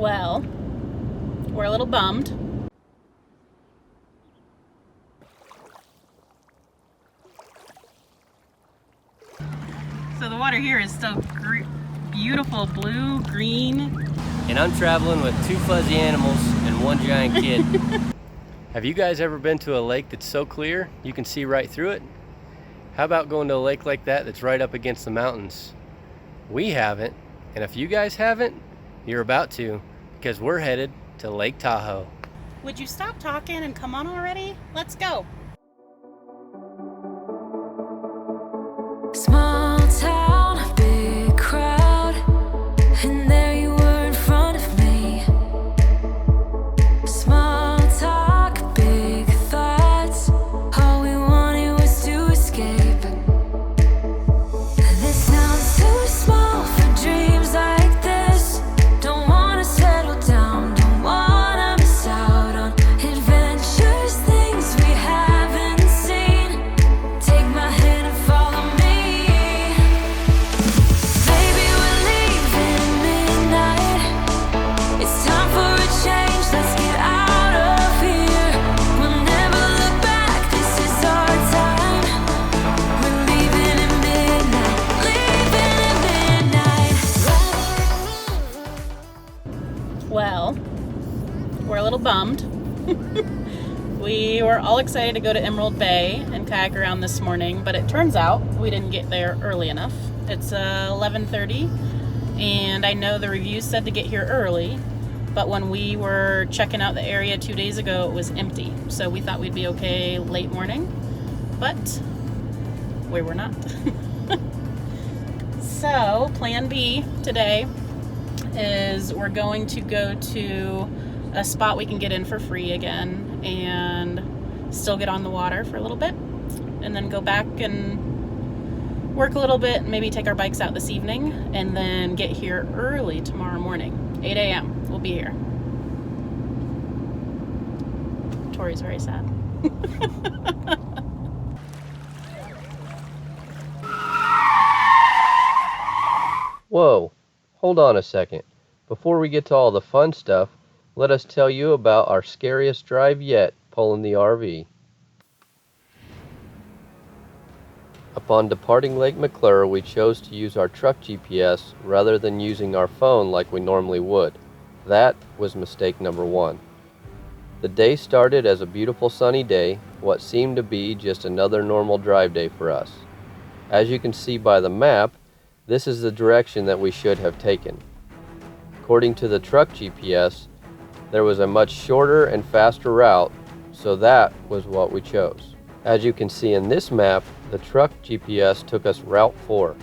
Well, we're a little bummed. So the water here is still beautiful blue, green. And I'm traveling with two fuzzy animals and one giant kid. Have you guys ever been to a lake that's so clear you can see right through it? How about going to a lake like that that's right up against the mountains? We haven't, and if you guys haven't, you're about to, because we're headed to Lake Tahoe. Would you stop talking and come on already? Let's go. Small town, big crowd, and there you were in front of me. Small talk, big thoughts, all we wanted was to escape. This sounds too small for dreams like this. Don't wanna settle down, don't wanna miss out on adventures, things we haven't seen. Take my hand and follow me. Baby, we're leaving at midnight. It's time for a change, let's get out of here. We'll never look back, this is our time. We're leaving at midnight, leaving at midnight. Well, we're a little bummed. We were all excited to go to Emerald Bay and kayak around this morning, but it turns out we didn't get there early enough. It's 11:30, and I know the reviews said to get here early, but when we were checking out the area 2 days ago, it was empty. So we thought we'd be okay late morning, but we were not. So plan B today is we're going to go to a spot we can get in for free again and still get on the water for a little bit, and then go back and work a little bit, maybe take our bikes out this evening, and then get here early tomorrow morning, 8 a.m. We'll be here. Tori's very sad. Whoa, hold on a second. Before we get to all the fun stuff, let us tell you about our scariest drive yet, pulling the RV. Upon departing Lake McClure, we chose to use our truck GPS rather than using our phone like we normally would. That was mistake number one. The day started as a beautiful sunny day, what seemed to be just another normal drive day for us. As you can see by the map, this is the direction that we should have taken. According to the truck GPS, there was a much shorter and faster route, so that was what we chose. As you can see in this map, the truck GPS took us Route 4.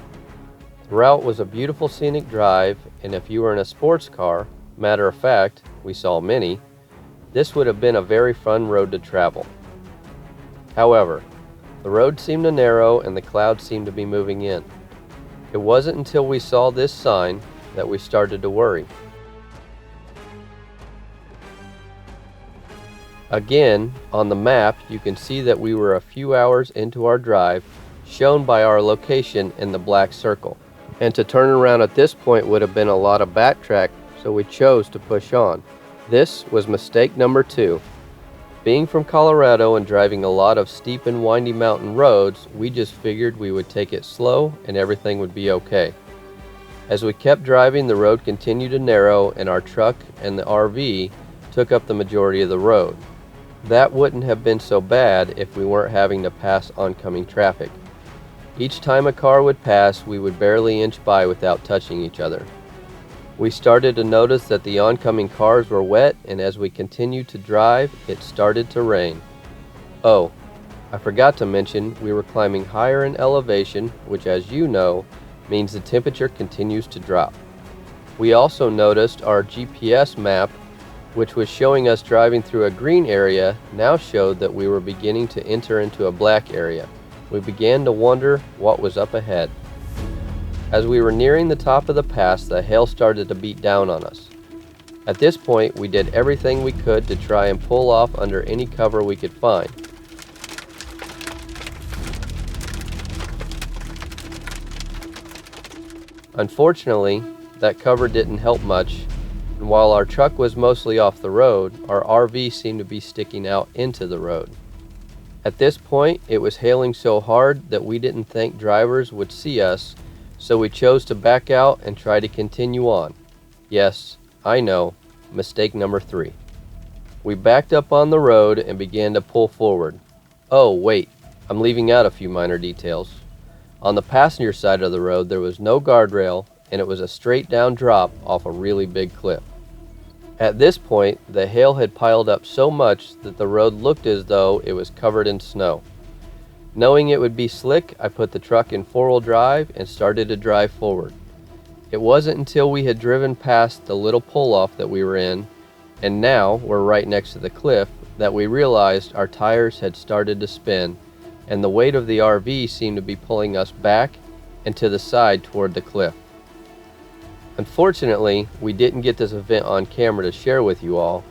The route was a beautiful scenic drive, and if you were in a sports car, matter of fact, we saw many, this would have been a very fun road to travel. However, the road seemed to narrow and the clouds seemed to be moving in. It wasn't until we saw this sign that we started to worry. Again, on the map, you can see that we were a few hours into our drive, shown by our location in the black circle. And to turn around at this point would have been a lot of backtrack, so we chose to push on. This was mistake number 2. Being from Colorado and driving a lot of steep and windy mountain roads, we just figured we would take it slow and everything would be okay. As we kept driving, the road continued to narrow and our truck and the RV took up the majority of the road. That wouldn't have been so bad if we weren't having to pass oncoming traffic. Each time a car would pass, we would barely inch by without touching each other. We started to notice that the oncoming cars were wet, and as we continued to drive, it started to rain. Oh, I forgot to mention we were climbing higher in elevation, which, as you know, means the temperature continues to drop. We also noticed our GPS map, which was showing us driving through a green area, now showed that we were beginning to enter into a black area. We began to wonder what was up ahead. As we were nearing the top of the pass, the hail started to beat down on us. At this point, we did everything we could to try and pull off under any cover we could find. Unfortunately, that cover didn't help much, And while our truck was mostly off the road, our RV seemed to be sticking out into the road. At this point, it was hailing so hard that we didn't think drivers would see us, so we chose to back out and try to continue on. Yes, I know, mistake number 3. We backed up on the road and began to pull forward. Oh, wait, I'm leaving out a few minor details. On the passenger side of the road, there was no guardrail, and it was a straight down drop off a really big cliff. At this point, the hail had piled up so much that the road looked as though it was covered in snow. Knowing it would be slick, I put the truck in 4-wheel drive and started to drive forward. It wasn't until we had driven past the little pull-off that we were in, and now we're right next to the cliff, that we realized our tires had started to spin, and the weight of the RV seemed to be pulling us back and to the side toward the cliff. Unfortunately, we didn't get this event on camera to share with you all,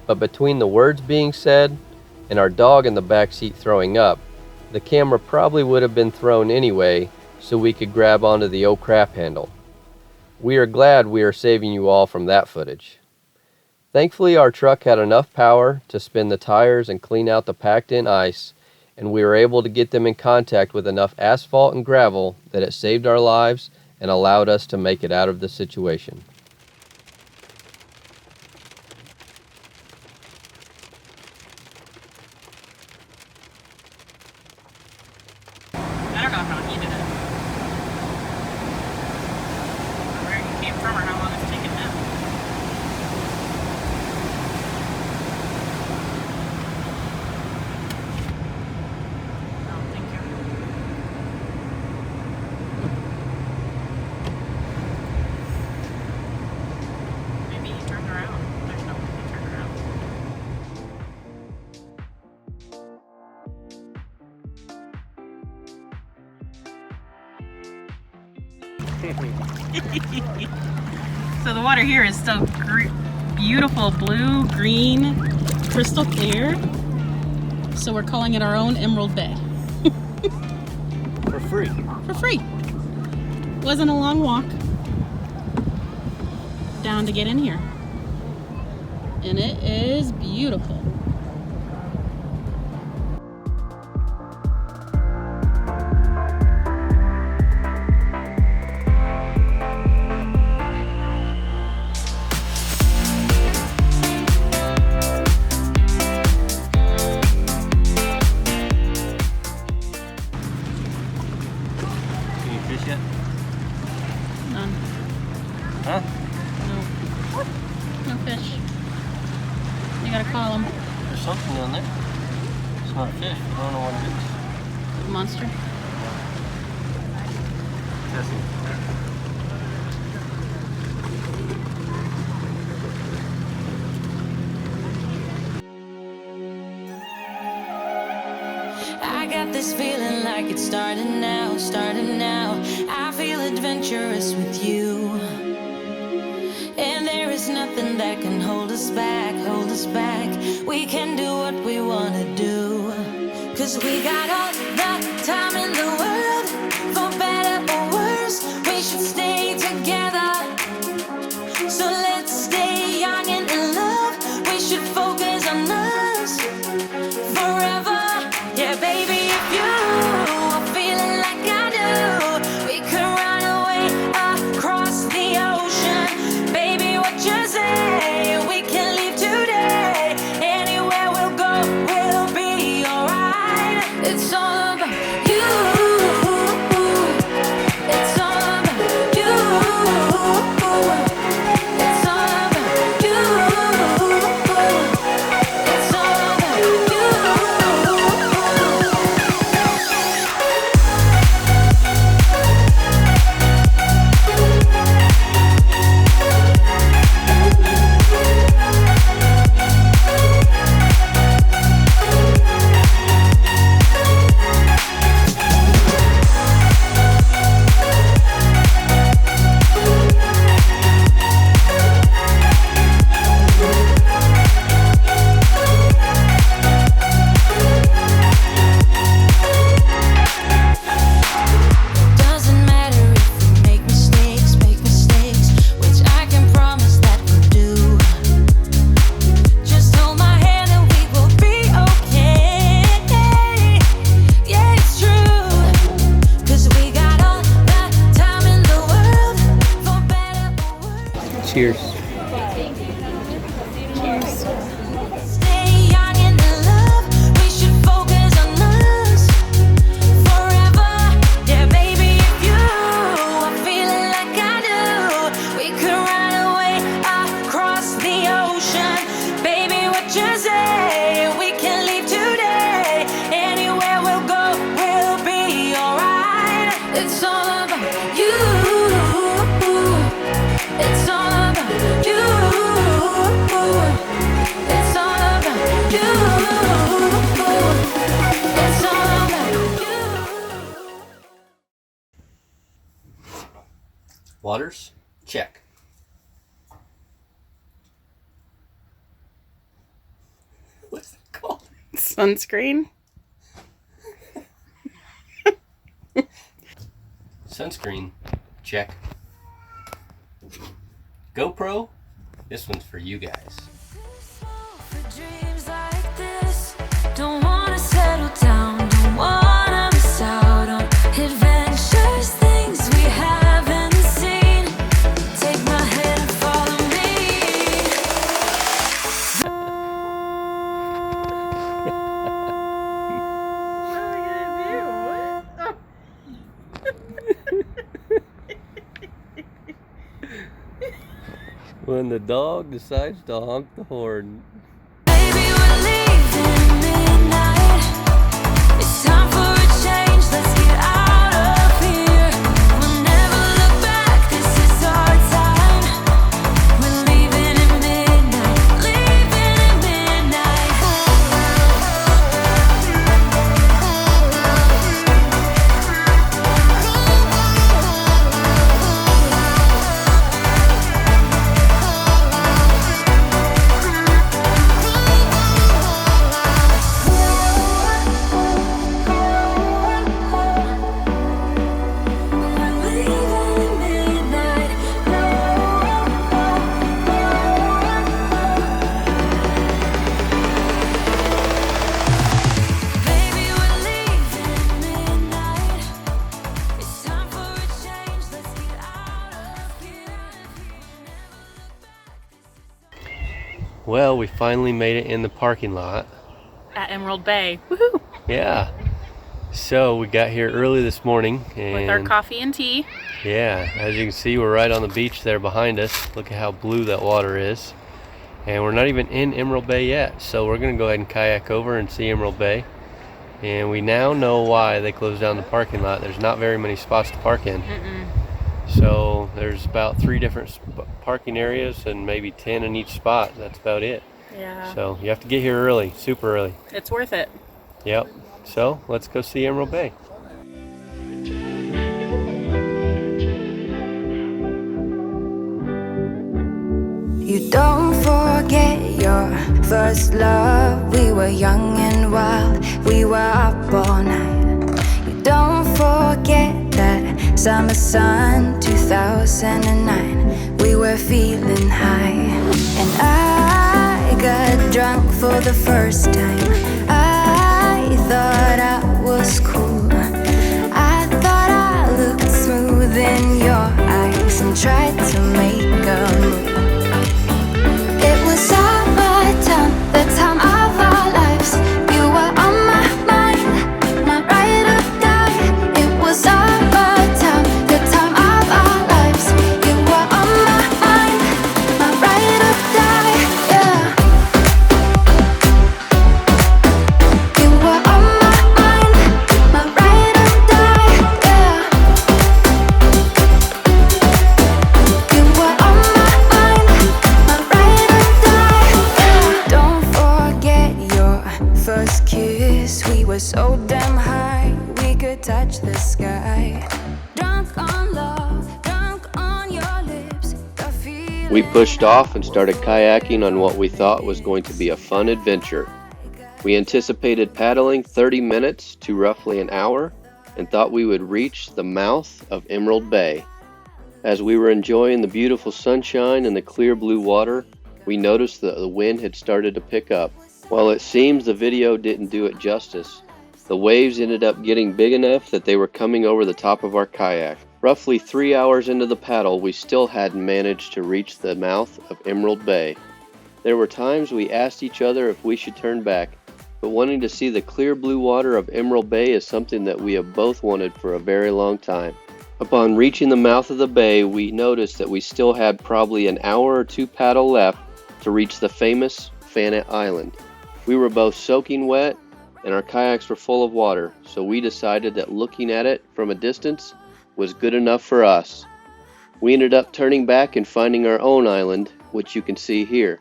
but between the words being said and our dog in the back seat throwing up, the camera probably would have been thrown anyway so we could grab onto the oh crap handle. We are glad we are saving you all from that footage. Thankfully, our truck had enough power to spin the tires and clean out the packed in ice, and we were able to get them in contact with enough asphalt and gravel that it saved our lives and allowed us to make it out of the situation. I don't know how he did it. Where he came from or how long it's taken him. No, thank you. Maybe he turned around. There's no way he turned around. So the water here is so beautiful blue, green, crystal clear. So we're calling it our own Emerald Bay. For free. For free. Wasn't a long walk down to get in here. And it is beautiful. Can you fish yet? None. Huh? No. No fish. You gotta call them. There's something down there. It's not fish. I don't know what it is. Monster. Tessie. I got this feeling like it's starting now, starting now. I feel adventurous with you. And there is nothing that can hold us back, hold us back. We can do what we wanna do. 'Cause we got all the time in the world. For better or worse, we should stay together. So let's stay young and in love. We should focus on us forever. Yeah, baby, if you are feeling like I do, we could run away across the ocean. Baby, what you say? We can leave today. Anywhere we'll go, we'll be alright. It's all Waters? Check. What's it called? Sunscreen? Sunscreen. Check. GoPro? This one's for you guys. For dreams like this, don't wanna settle down, don't wanna miss out on adventures, things we haven't seen. Take my hand and follow me. When the dog decides to honk the horn. Baby, we're leaving midnight. It's time for a change. Let's get out of here. We'll never look back. This is our time. We're leaving at midnight. Leaving at midnight. Well, we finally made it in the parking lot. At Emerald Bay. Woohoo! Yeah. So we got here early this morning and With our coffee and tea. yeah, as you can see, we're right on the beach there behind us. Look at how blue that water is. And we're not even in Emerald Bay yet, so we're gonna go ahead and kayak over and see Emerald Bay. And we now know why they closed down the parking lot. There's not very many spots to park in. So there's about 3 different parking areas and maybe 10 in each spot. That's about it. Yeah. So you have to get here early, super early. It's worth it. Yep. So let's go see Emerald Bay. You don't forget your first love. We were young and wild. We were up all night. You don't forget that summer sun 2009. We were feeling high. And I got drunk for the first time. I thought I was cool. I thought I looked smooth in your eyes and tried to make a move. It was summertime, the time of our lives. You were on my mind, my ride or die. It was summertime, the time of our lives. You were on my mind, my ride or die. Yeah. You were on my mind, my ride or die. Yeah. You were on my mind, my ride or die. Don't forget your first kiss. We were so damn high, we could touch the sky. Drunk on love, drunk on your lips. The feeling We pushed off and started kayaking on what we thought was going to be a fun adventure. We anticipated paddling 30 minutes to roughly an hour and thought we would reach the mouth of Emerald Bay. As we were enjoying the beautiful sunshine and the clear blue water, we noticed that the wind had started to pick up. While it seems the video didn't do it justice, the waves ended up getting big enough that they were coming over the top of our kayak. Roughly 3 hours into the paddle, we still hadn't managed to reach the mouth of Emerald Bay. There were times we asked each other if we should turn back, but wanting to see the clear blue water of Emerald Bay is something that we have both wanted for a very long time. Upon reaching the mouth of the bay, we noticed that we still had probably an hour or 2 paddle left to reach the famous Fannet Island. We were both soaking wet and our kayaks were full of water, so we decided that looking at it from a distance was good enough for us. We ended up turning back and finding our own island, which you can see here.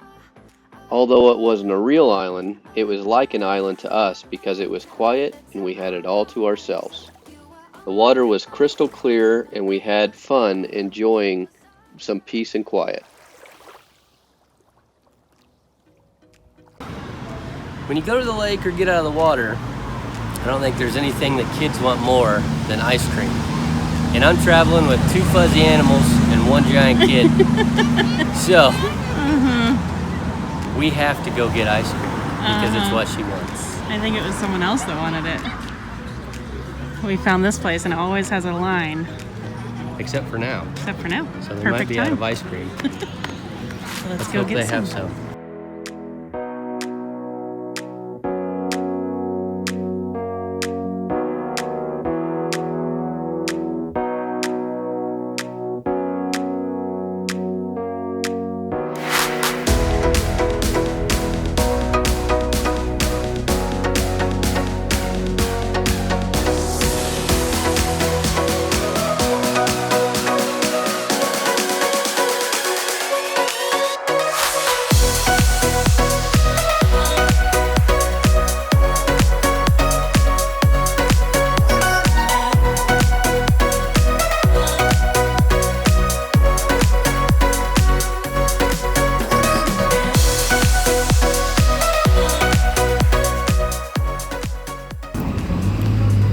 Although it wasn't a real island, it was like an island to us because it was quiet and we had it all to ourselves. The water was crystal clear and we had fun enjoying some peace and quiet. When you go to the lake or get out of the water, I don't think there's anything that kids want more than ice cream. And I'm traveling with 2 fuzzy animals and 1 giant kid. So, we have to go get ice cream because it's what she wants. I think it was someone else that wanted it. We found this place and it always has a line. Except for now. Except for now. So they Perfect might be time. out of ice cream. So let's go hope get they some. have some.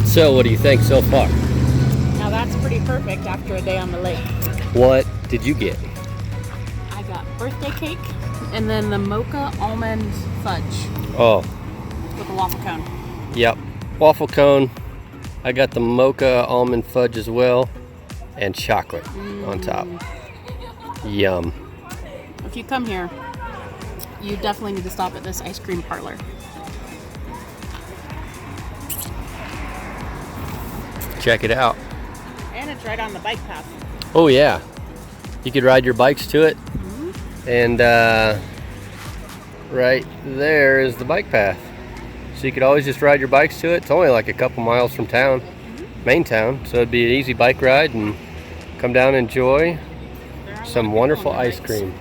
So, what do you think so far? Now that's pretty perfect after a day on the lake. What did you get? I got birthday cake and then the mocha almond fudge Oh, with a waffle cone. yep. Waffle cone. I got the mocha almond fudge as well. And chocolate on top. Yum. If you come here, you definitely need to stop at this ice cream parlor. Check it out. And it's right on the bike path. Oh yeah. You could ride your bikes to it. And right there is the bike path. So you could always just ride your bikes to it. It's only like a couple miles from town, main town. So it'd be an easy bike ride and come down and enjoy some wonderful ice cream.